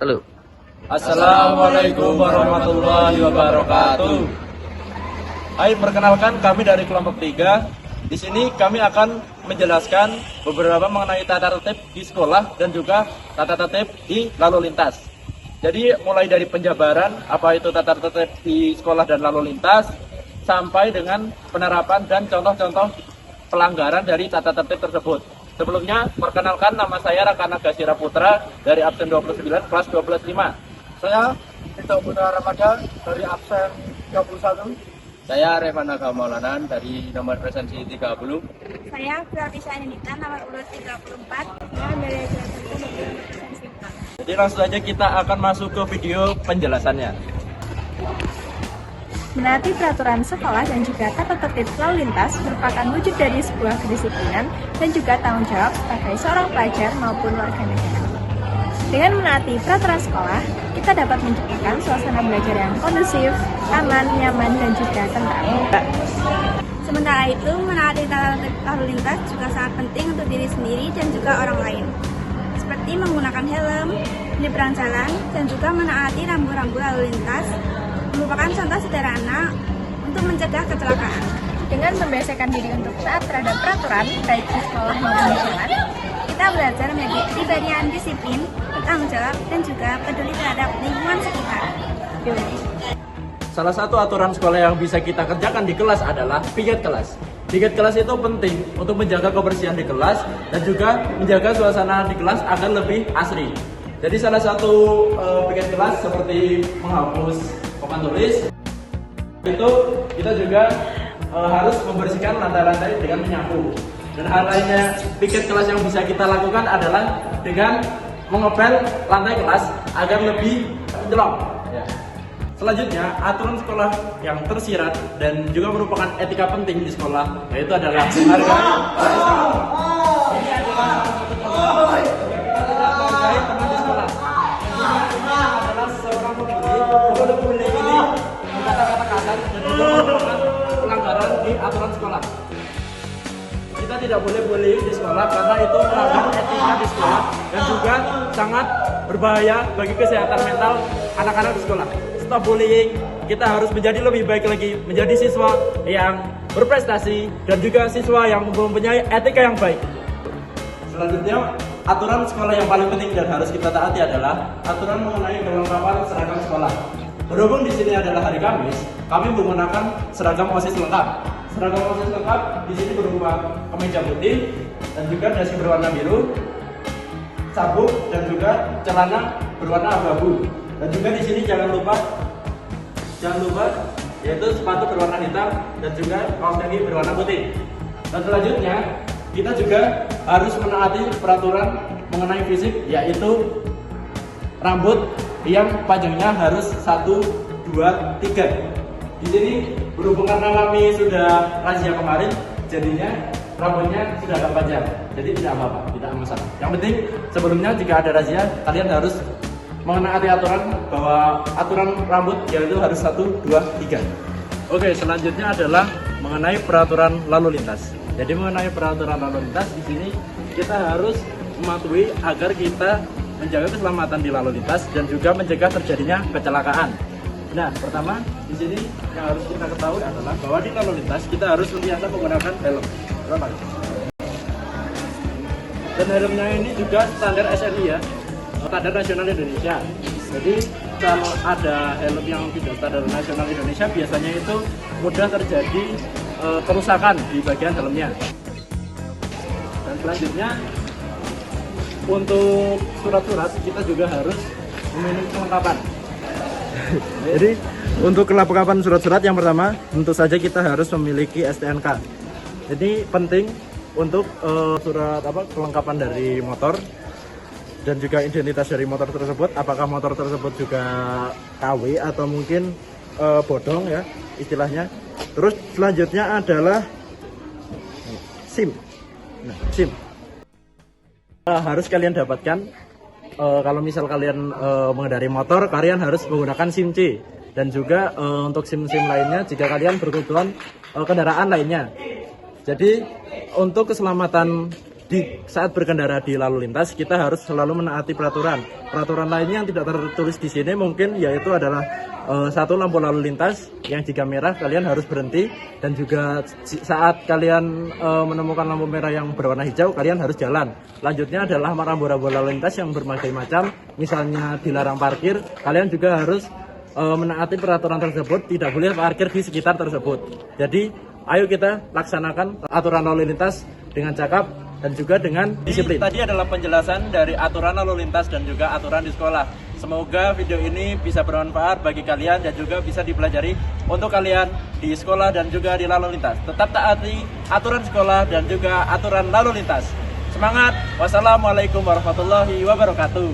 Halo. Assalamualaikum warahmatullahi wabarakatuh. Hai, perkenalkan kami dari kelompok 3. Di sini kami akan menjelaskan beberapa mengenai tata tertib di sekolah dan juga tata tertib di lalu lintas. Jadi mulai dari penjabaran apa itu tata tertib di sekolah dan lalu lintas sampai dengan penerapan dan contoh-contoh pelanggaran dari tata tertib tersebut. Sebelumnya, perkenalkan nama saya Rakana Gasira Putra dari absen 29 kelas 12-5. Saya Tito Putra Ramadan dari absen 31. Saya Revana Maulanan dari nomor presensi 30. Saya Pratisha Anindita nomor urut 34. Saya dari absen 4. Jadi langsung saja kita akan masuk ke video penjelasannya. Menaati peraturan sekolah dan juga tata tertib lalu lintas merupakan wujud dari sebuah kedisiplinan dan juga tanggung jawab sebagai seorang pelajar maupun warga negara. Dengan menaati peraturan sekolah, kita dapat menciptakan suasana belajar yang kondusif, aman, nyaman, dan juga tentram. Sementara itu, menaati tata tertib lalu lintas juga sangat penting untuk diri sendiri dan juga orang lain. Seperti menggunakan helm, menyeberang jalan, dan juga menaati rambu-rambu lalu lintas merupakan contoh sederhana untuk mencegah kecelakaan. Dengan membiasakan diri untuk taat terhadap peraturan, baik di sekolah maupun di jalan, kita belajar menjadi pribadi yang disiplin, bertanggung jawab, dan juga peduli terhadap lingkungan sekitar. Salah satu aturan sekolah yang bisa kita kerjakan di kelas adalah piket kelas. Piket kelas itu penting untuk menjaga kebersihan di kelas dan juga menjaga suasana di kelas agar lebih asri. Jadi salah satu piket kelas seperti menghapus papan tulis, itu kita juga harus membersihkan lantai-lantai dengan menyapu. Dan hal lainnya piket kelas yang bisa kita lakukan adalah dengan mengepel lantai kelas agar lebih mencolok. Selanjutnya, aturan sekolah yang tersirat dan juga merupakan etika penting di sekolah, yaitu adalah menghargai. Ini adalah menghargai teman di sekolah. Ini adalah seorang pembuli ini berkata-kata kasar dan juga merupakan pelanggaran di aturan sekolah. Kita tidak boleh bullying di sekolah karena itu melanggar etika di sekolah dan juga sangat berbahaya bagi kesehatan mental anak-anak di sekolah. Stop bullying, kita harus menjadi lebih baik lagi, menjadi siswa yang berprestasi dan juga siswa yang mempunyai etika yang baik. Selanjutnya, aturan sekolah yang paling penting dan harus kita taati adalah aturan mengenai kelengkapan seragam sekolah. Berhubung di sini adalah hari Kamis, kami menggunakan seragam OSIS lengkap. Seragam OSIS lengkap di sini berupa kemeja putih dan juga dasi berwarna biru, sabuk dan juga celana berwarna abu-abu. Dan juga di sini jangan lupa yaitu sepatu berwarna hitam dan juga kaos kaki berwarna putih. Dan selanjutnya kita juga harus menaati peraturan mengenai fisik, yaitu rambut yang panjangnya harus 1, 2, 3. Di sini berhubung karena kami sudah razia kemarin, jadinya rambutnya sudah agak panjang, jadi tidak apa-apa, tidak masalah. Yang penting sebelumnya jika ada razia, kalian harus menaati aturan bahwa aturan rambut yaitu harus 1, 2, 3. Oke, selanjutnya adalah mengenai peraturan lalu lintas. Jadi mengenai peraturan lalu lintas di sini kita harus mematuhi agar kita menjaga keselamatan di lalu lintas dan juga mencegah terjadinya kecelakaan. Nah, pertama di sini yang harus kita ketahui adalah bahwa di lalu lintas kita harus senantiasa menggunakan helm. Dan helmnya ini juga standar SNI ya, standar nasional Indonesia. Jadi kalau ada helm yang tidak standar nasional Indonesia, biasanya itu mudah terjadi kerusakan di bagian helmnya. Dan selanjutnya untuk surat-surat kita juga harus memiliki kelengkapan. Jadi untuk kelengkapan surat-surat yang pertama tentu saja kita harus memiliki STNK. Jadi penting untuk surat kelengkapan dari motor dan juga identitas dari motor tersebut, apakah motor tersebut juga KW atau mungkin bodong ya istilahnya. Terus selanjutnya adalah SIM. Nah, SIM harus kalian dapatkan. Kalau misal kalian mengendarai motor, kalian harus menggunakan SIM C. Dan juga untuk SIM-SIM lainnya jika kalian berkebutuhan kendaraan lainnya. Jadi untuk keselamatan saat berkendara di lalu lintas kita harus selalu menaati peraturan. Peraturan lainnya yang tidak tertulis di sini mungkin yaitu adalah satu, lampu lalu lintas yang jika merah kalian harus berhenti, dan juga saat kalian menemukan lampu merah yang berwarna hijau kalian harus jalan. Lanjutnya adalah rambu-rambu lalu lintas yang berbagai macam, misalnya dilarang parkir, kalian juga harus menaati peraturan tersebut, tidak boleh parkir di sekitar tersebut. Jadi ayo kita laksanakan aturan lalu lintas dengan cakap dan juga dengan disiplin. Tadi adalah penjelasan dari aturan lalu lintas dan juga aturan di sekolah. Semoga video ini bisa bermanfaat bagi kalian dan juga bisa dipelajari untuk kalian di sekolah dan juga di lalu lintas. Tetap taati aturan sekolah dan juga aturan lalu lintas. Semangat! Wassalamualaikum warahmatullahi wabarakatuh.